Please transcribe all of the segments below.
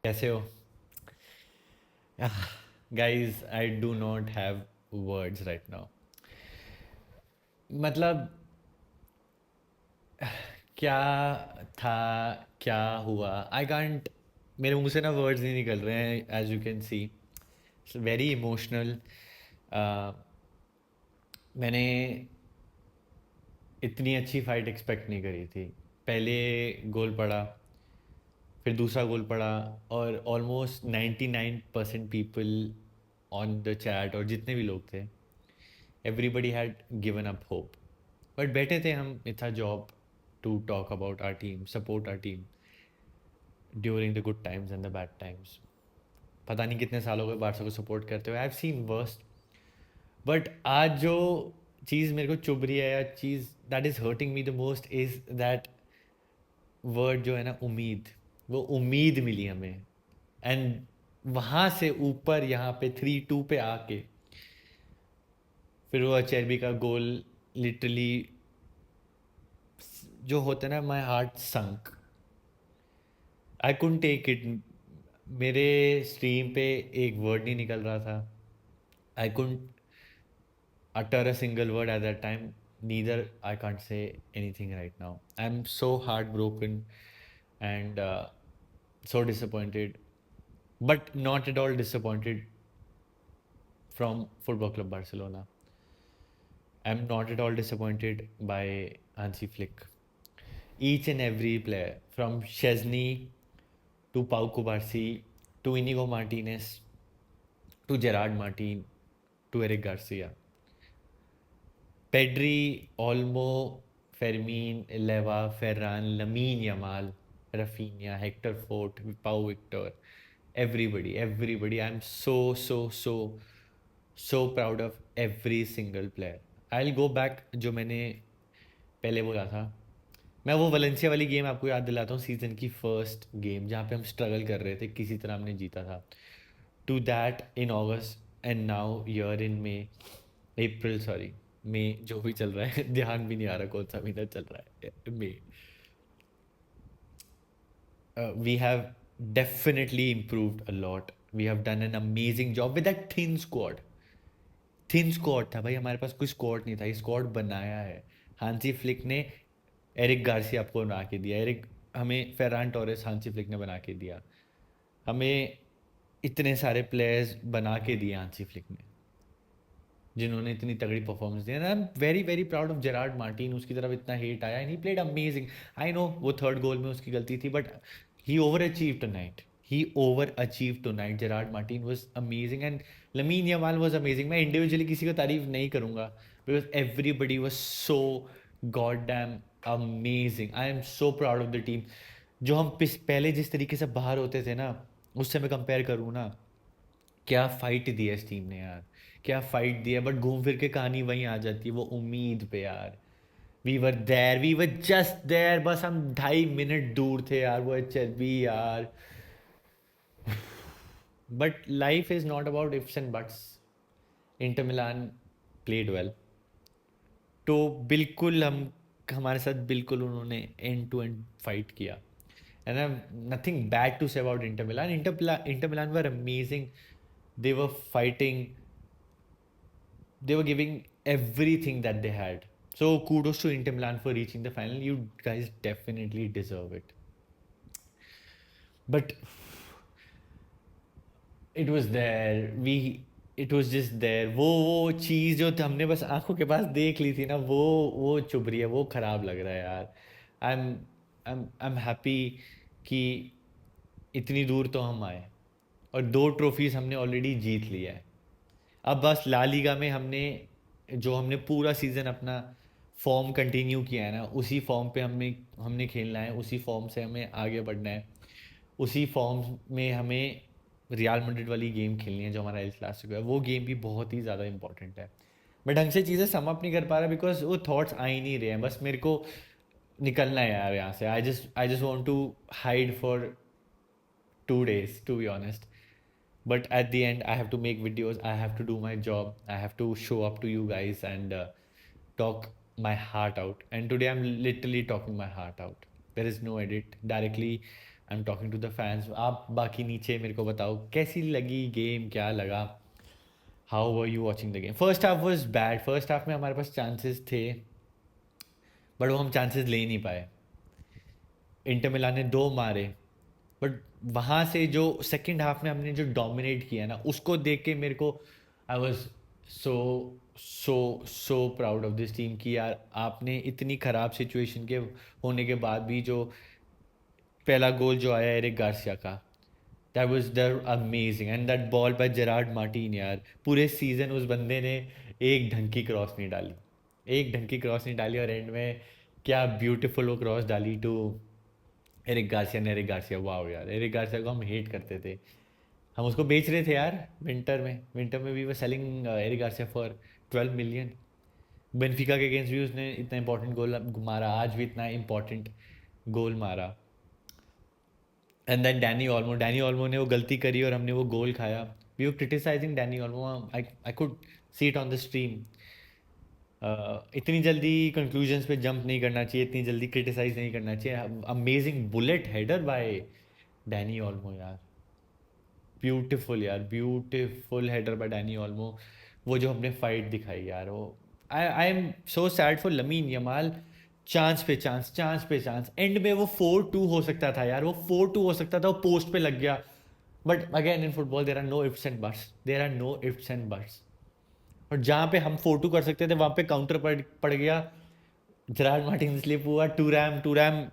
कैसे हो? Guys, I do not have words right now. मतलब क्या था, क्या हुआ, आई कांट, मेरे मुंह से ना वर्ड्स नहीं निकल रहे हैं, as you can see it's very emotional. मैंने इतनी अच्छी फाइट एक्सपेक्ट नहीं करी थी। पहले गोल पड़ा, फिर दूसरा गोल पड़ा, और almost 99% people on the chat और जितने भी लोग थे, everybody had given up hope. But बैठे थे हम, it's our job to talk about our team, support our team during the good times and the bad times. पता नहीं कितने सालों के बारसा को सपोर्ट करते हुए, I have seen worst. But आज जो चीज़ मेरे को चुभ रही है, या चीज़ that is hurting me the most is that word जो है ना, उम्मीद। वो उम्मीद मिली हमें, एंड वहाँ से ऊपर यहाँ पे 3-2 पे आके फिर वो अचेरबी का गोल, लिटरली जो होता है ना, my heart sunk, I couldn't take it. मेरे स्ट्रीम पे एक वर्ड नहीं निकल रहा था। आई कुडंट utter a single word at that time. Neither I can't say anything right now. I'm so heartbroken and so disappointed, but not at all disappointed from Football Club Barcelona. I'm not at all disappointed by Hansi Flick. Each and every player, from Chesney to Pau Kubarsi to Inigo Martinez to Gerard Martin to Eric Garcia, Pedri, Olmo, Fermin, Leva, Ferran, Lamine Yamal, Rafinha, Hector Fort, Pau Victor, everybody. I'm so proud of every single player. I'll go back जो मैंने पहले बोला था। मैं वो Valencia वाली game आपको याद दिलाता हूँ, सीजन की फर्स्ट गेम जहाँ पे हम स्ट्रगल कर रहे थे, किसी तरह हमने जीता था। To that in August, and now year in May, April sorry, मई जो भी चल रहा है ध्यान भी नहीं आ रहा कौन सा महीना चल रहा है, मई। We have definitely improved a lot. We have done an amazing job with that thin squad. Thin squad था भाई, हमारे पास कोई स्क्वाड नहीं था, ये स्क्वाड बनाया है हांसी फ्लिक ने। एरिक गार्सिया आपको बना के दिया, एरिक हमें फेरान टोरेस हांसी फ्लिक ने बना के दिया हमें। इतने सारे प्लेयर्स बना के दिए हांसी फ्लिक ने, जिन्होंने इतनी तगड़ी परफॉर्मेंस दी। I am very very proud of Gerard Martin. उसकी तरफ इतना हेट आया and he played amazing. I know वो थर्ड गोल में उसकी गलती थी, but he overachieve tonight, he overachieve tonight. Gerard Martin was amazing and Lamine Yamal was amazing. मैं इंडिविजुअली किसी को तारीफ नहीं करूँगा, because everybody was so god damn amazing. I am so proud of the team. जो हम पहले जिस तरीके से बाहर होते थे ना, उससे मैं कंपेयर करूँ ना, क्या फाइट दी है इस टीम ने यार, क्या फाइट दी है। बट घूम फिर के कहानी वहीं आ जाती है, वो उम्मीद पे यार। वी वर जस्ट देयर, बस हम 2.5 मिनट दूर थे यार, वो चल यार। But life is not about ifs and buts. Inter Milan played well, तो बिल्कुल हम, हमारे साथ बिल्कुल उन्होंने एंड टू एंड फाइट किया। And I nothing bad to say about Inter Milan. Inter Milan were amazing, they were fighting, they were giving everything that they had. So kudos to Inter Milan for reaching the final. You guys definitely deserve it. But it was there. It was just there. वो चीज़ जो हमने बस आंखों के पास देख ली थी ना, वो चुभ रही है, वो खराब लग रहा है यार। आई एम हैप्पी कि इतनी दूर तो हम आए, और 2 ट्रॉफीज हमने ऑलरेडी जीत लिया है। अब बस ला लीगा में हमने, जो हमने पूरा सीज़न अपना फॉर्म कंटिन्यू किया है ना, उसी फॉर्म पे हमने हमने खेलना है, उसी फॉर्म से हमें आगे बढ़ना है। उसी फॉर्म में हमें रियल मैड्रिड वाली गेम खेलनी है जो हमारा एल क्लासिको है। वो गेम भी बहुत ही ज़्यादा इंपॉर्टेंट है। मैं ढंग से चीज़ें सम अप नहीं कर पा रहा, बिकॉज वो थॉट्स आ ही नहीं रहे हैं। बस मेरे को निकलना है यार यहाँ से। I just want to hide for 2 days, to be honest. But at the end, I have to make videos, I have to do my job, I have to show up to you guys and talk my heart out. And today I'm literally talking my heart out. There is no edit, directly I am talking to the fans. आप बाकी नीचे मेरे को बताओ कैसी लगी game, क्या लगा, how were you watching the game. First half was bad, first half में हमारे पास चांसेस थे बट वो हम चांसेस ले नहीं पाए। इंटर मिलान ने दो मारे बट वहाँ से जो सेकंड हाफ में हमने जो डोमिनेट किया ना उसको देख के मेरे को I was so so so proud of this team कि यार आपने इतनी ख़राब सिचुएशन के होने के बाद भी जो पहला गोल जो आया एरिक गार्सिया का, that was the amazing and that ball by Gerrard Martin यार, पूरे सीजन उस बंदे ने एक ढंग की क्रॉस नहीं डाली, एक ढंग की क्रॉस नहीं डाली और एंड में क्या ब्यूटीफुल वो क्रॉस डाली टू एरिक गार्सिया ने। एरिक गार्सिया वाह यार, एरिक गार्सिया को हम हेट करते थे, हम उसको बेच रहे थे यार विंटर में we were selling Eric Garcia for 12 million. Benfica के अगेंस्ट भी उसने इतना इंपॉर्टेंट गोल मारा, आज भी इतना इंपॉर्टेंट गोल मारा। एंड देन डैनी ऑल्मो ने वो गलती करी और हमने वो गोल खाया। We were criticizing Dani Olmo, I could see it on the stream. इतनी जल्दी कंक्लूजन्स पे जंप नहीं करना चाहिए, इतनी जल्दी क्रिटिसाइज नहीं करना चाहिए। Amazing bullet header by Dani Olmo यार, ब्यूटीफुल यार, beautiful header by Dani Olmo. वो जो हमने फाइट दिखाई यार, वो I am so sad for Lamine Yamal. Chance पे चांस, चांस पे चांस, एंड में वो 4-2 हो सकता था यार, वो 4-2 हो सकता था, वो पोस्ट पे लग गया। But again in football there are no ifs and buts, there are no ifs and buts. और जहाँ पे हम 4-2 कर सकते थे वहाँ पे काउंटर पड़ गया, जेरार्ड मार्टिन स्लिप हुआ, टूरैम,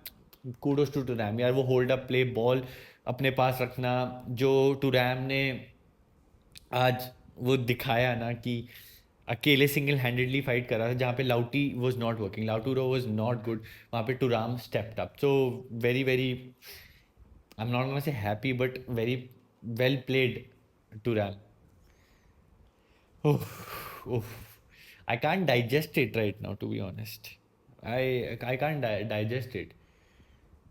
कूडोस टू टूरैम यार, वो होल्ड अप प्ले, बॉल अपने पास रखना जो टूरैम ने आज वो दिखाया ना कि अकेले सिंगल हैंडेडली फाइट कर रहा था, जहाँ पे Lauti was not working, Lautaro was not good, वहाँ पे Thuram stepped up. So very very, I am not gonna say happy but very well played Thuram. I can't digest it right now to be honest, I can't digest it.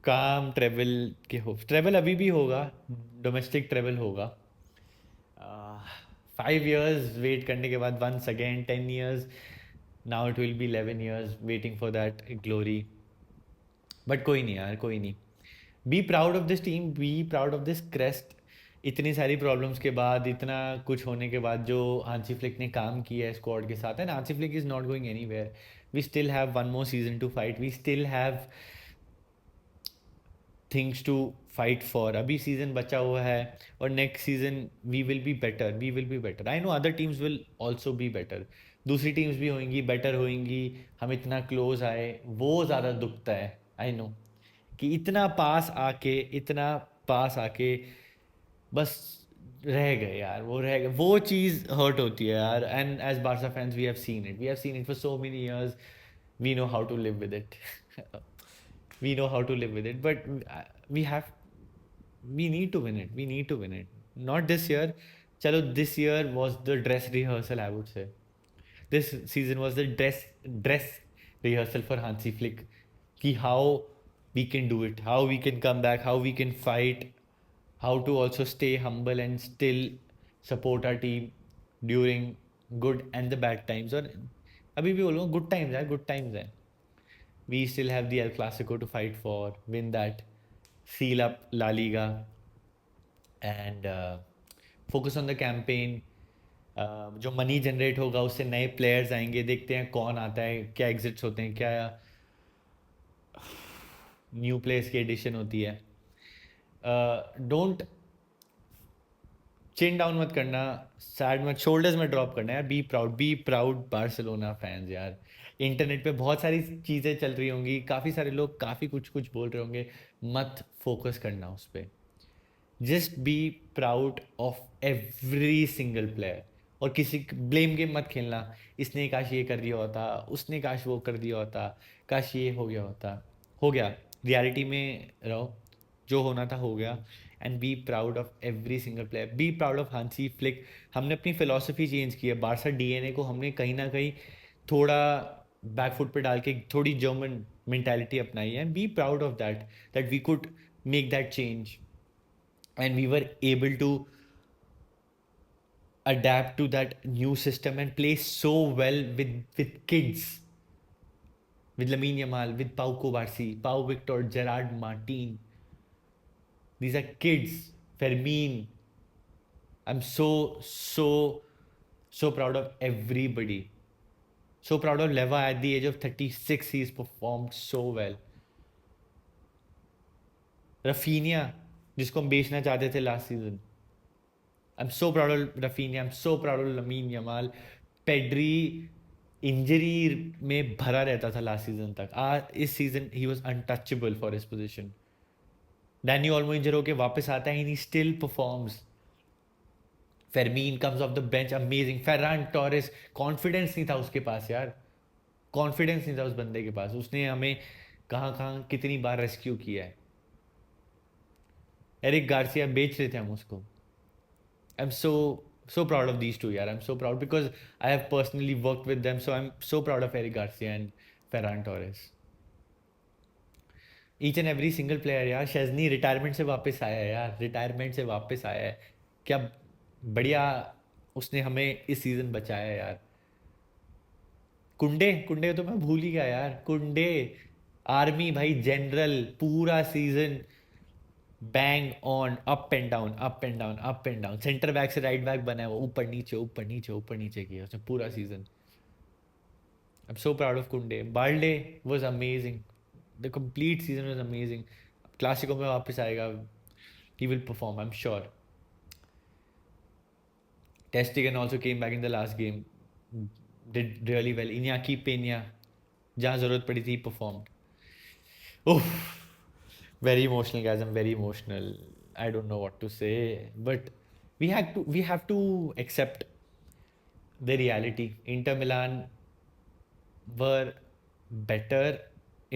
काम travel के हो, travel अभी भी होगा, domestic travel होगा। 5 years wait करने के बाद once again 10 years, now it will be 11 years waiting for that glory. बट कोई नहीं यार, कोई नहीं। Be proud of this team, be proud of this crest. इतनी सारी प्रॉब्लम्स के बाद, इतना कुछ होने के बाद जो हांसी फ्लिक ने काम किया है स्क्वाड के साथ, and Hansi Flick is not going anywhere. We still have one more season to fight, we still have things to fight for. अभी सीजन बचा हुआ है और next season we will be better, we will be better. I know other teams will also be better, दूसरी teams भी होंगी better होंगी। हम इतना क्लोज आए वो ज़्यादा दुखता है, आई नो, कि इतना पास आके, इतना पास आके बस रह गए यार, वो रह गए, वो चीज़ हर्ट होती है यार। And as Barca fans we have seen it, we have seen it for so many years, we know how to live with it. we know how to live with it, but we have, we need to win it, we need to win it. Not this year, chalo, this year was the dress rehearsal, I would say. This season was the dress rehearsal for Hansi Flick, ki how we can do it, how we can come back, how we can fight, how to also stay humble and still support our team during good and the bad times। और अभी भी बोलूँगा good times है, good times है। We still have the El Clasico to fight for, win that, seal up La Liga, and focus on the campaign। जो money generate होगा उससे नए प्लेयर्स आएंगे, देखते हैं कौन आता है, क्या एग्जिट्स होते हैं, क्या न्यू प्लेयर्स की एडिशन होती है। डोंट चिन डाउन मत करना, सैड मत, शोल्डर्स में ड्रॉप करना यार। बी प्राउड बार्सिलोना फैंस यार। इंटरनेट पे बहुत सारी चीज़ें चल रही होंगी, काफ़ी सारे लोग काफ़ी कुछ कुछ बोल रहे होंगे, मत फोकस करना उस पर। Just be proud of every single player, और किसी ब्लेम गेम मत खेलना, इसने काश ये कर दिया होता, उसने काश वो कर दिया होता, काश ये हो गया होता। हो गया, रियलिटी में रहो, जो होना था हो गया। And B proud of every single player, B proud of Hansi Flick. हमने अपनी फिलॉसफी चेंज की है, बारसा डीएनए को हमने कहीं ना कहीं थोड़ा बैकफुट पे डाल के थोड़ी जर्मन मेंटालिटी अपनाई है। Be proud of that, that we could make that change and we were able to adapt to that new system and play so well with kids, with Lamine Yamal, with Pau Kovarsi, Pau Victor, Gerard Martin, These are kids. Fermin. I'm so proud of everybody. So proud of Leva at the age of 36. He's performed so well. Rafinha, जिसको हम बेचना चाहते थे last season. I'm so proud of Rafinha. I'm so proud of Lamine Yamal. Pedri injury में भरा रहता था last season तक. इस season he was untouchable for his position. Dani Olmo injured होके वापस आता है, he still performs. Fermin comes off the bench, amazing. Ferran Torres, confidence नहीं था उसके पास यार. कॉन्फिडेंस नहीं था उस बंदे के पास. उसने हमें कहाँ कहाँ कितनी बार रेस्क्यू किया है. एरिक गार्सिया बेच रहे थे हम उसको. I'm so proud of these two, yeah. I'm so proud because I have personally worked with them. So I'm so proud of Eric Garcia and Ferran Torres. Each and every single player यार. शेजनी retirement से वापस आया है यार. Retirement से वापस आया है. क्या बढ़िया उसने हमें इस सीज़न बचाया है यार. कुंडे कुंडे तो मैं भूल ही गया यार. कुंडे आर्मी भाई, जनरल पूरा season bang on. Up and down, up and down, up and down. Centre back से राइट बैक बना है वो. ऊपर नीचे, ऊपर नीचे, ऊपर नीचे किया उसने पूरा season. I am so proud of Kounde. Balde was amazing. The complete season was amazing. Clasico में वापस आएगा. He will perform, I am sure. टेस्टिगन also came back in the last game. Did really well. Inaki Pena जहाँ ज़रूरत पड़ी थी perform. Oh, very emotional guys. I'm very emotional. I don't know what to say, but we have to accept the reality. Inter Milan were better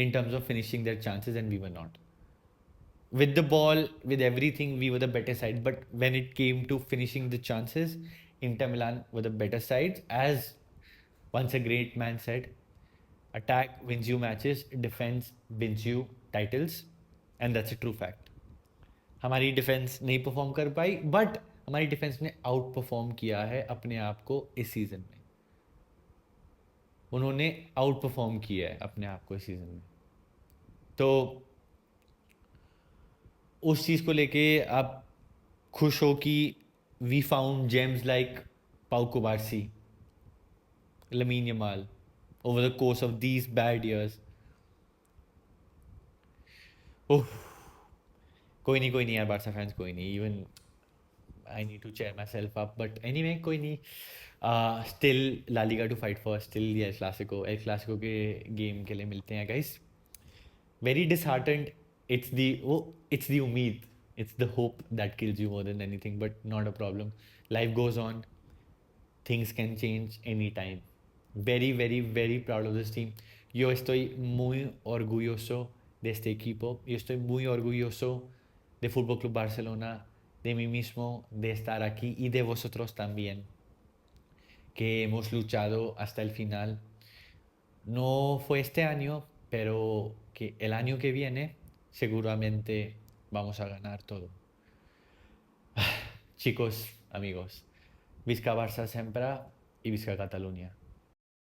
in terms of finishing their chances, and we were not. With the ball, with everything, we were the better side. But when it came to finishing the chances, Inter Milan were the better side. As once a great man said, attack wins you matches, defense wins you titles, and that's a true fact. हमारी defence नहीं perform कर पाई, but हमारी defence ने out perform किया है अपने आप को इस सीज़न में. उन्होंने आउट परफॉर्म किया है अपने आप को इस सीज़न में. तो उस चीज़ को लेके आप खुश हो कि we found gems like Pau Cubarsi, Lamine Yamal over the course of these bad years. Oh, कोई नहीं यार. बारसा फैंस कोई नहीं. Even I need to cheer myself up. But anyway, कोई नहीं. Still La Liga to fight for. Still El Clasico. El Clasico के game के लिए मिलते हैं guys. Very disheartened. It's the उम्मीद. It's the hope that kills you more than anything. But not a problem. Life goes on. Things can change anytime. Very, very, very proud of this team. Yo estoy muy orgulloso de este equipo. Yo estoy muy orgulloso de Fútbol Club Barcelona, de mí mismo, de estar aquí y de vosotros también, que hemos luchado hasta el final. No fue este año, pero que el año que viene seguramente vamos a ganar todo. Chicos, amigos, Visca Barça sempre y Visca Catalunya.